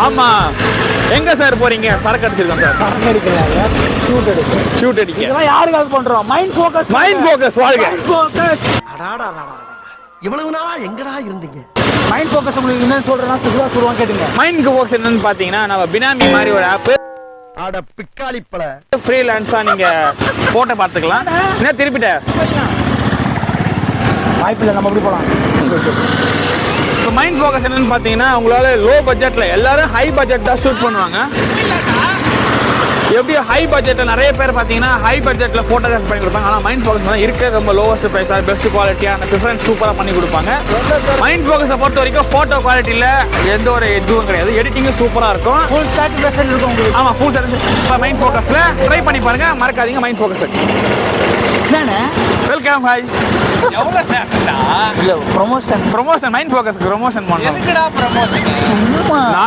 ஆமா. எங்க சார் போறீங்க? சரக்கு அடிச்சிருக்கோம் சார். சரக்கு அடிக்கல, ஷூட் அடிக்க. ஷூட் அடிக்க. இதெல்லாம் யாருக்காக பண்றோம்? Mind focus. மைண்ட் ஃபோக்கஸ் வாழ்க. அடாடா இவ்வளவு நாளா எங்கடா இருந்தீங்க? மைண்ட் ஃபோக்கஸ் உங்களுக்கு என்ன சொல்றேன்னா சுகுதா சொல்லுவாங்க கேட்டுங்க. மைண்ட் ஃபோக்கஸ் என்னன்னு பாத்தீங்கன்னா நம்ம பினாமி மாதிரி ஒரு ஆப். அட பிக்காளிப்பல. ஃப்ரீலான்ஸா நீங்க போட்டோ பார்த்துக்கலாம். என்ன திருப்பிட்ட? வாய்ப்பில்லை, நம்ம எப்படி போலாம்? இப்போ மைண்ட் ஃபோக்கஸ் என்னன்னு பார்த்தீங்கன்னா உங்களால் லோ பட்ஜெட்டில் எல்லாரும் ஹை பட்ஜெட் தான் ஷூட் பண்ணுவாங்க. எப்படி ஹை பட்ஜெட்டில் நிறைய பேர் பார்த்தீங்கன்னா ஹை பட்ஜெட்டில் ஃபோட்டோகிராஃபி பண்ணி கொடுப்பாங்க. ஆனால் மைண்ட் ஃபோக்கஸ் தான் இருக்க ரொம்ப லோவஸ்ட் ப்ரைஸாக பெஸ்ட் குவாலிட்டியாக அந்த ப்ரிஃபரன்ஸ் சூப்பராக பண்ணி கொடுப்பாங்க. மைண்ட் ஃபோக்கஸை பொறுத்த வரைக்கும் ஃபோட்டோ குவாலிட்டியில் எந்த ஒரு இதுவும் கிடையாது. எடிட்டிங்கும் சூப்பராக இருக்கும். ஃபுல் சாட்டிஸ்ஃபேக்ஷன் இருக்கும் உங்களுக்கு. ஆமாம், ஃபுல் சாட்டிஸ்ஃபேக்ஷன். இப்போ மைண்ட் ஃபோக்கஸில் ட்ரை பண்ணி பாருங்கள், மறக்காதீங்க மைண்ட் ஃபோக்கஸ். என்னண்ணே? வெல்கம். ஹாய். எவ்வளோ நேரம்டா? இல்லை ப்ரொமோஷன். மைண்ட் ஃபோக்கஸ்க்கு ப்ரொமோஷன் பண்ணணும். எதுக்குடா ப்ரமோஷன்? சும்மா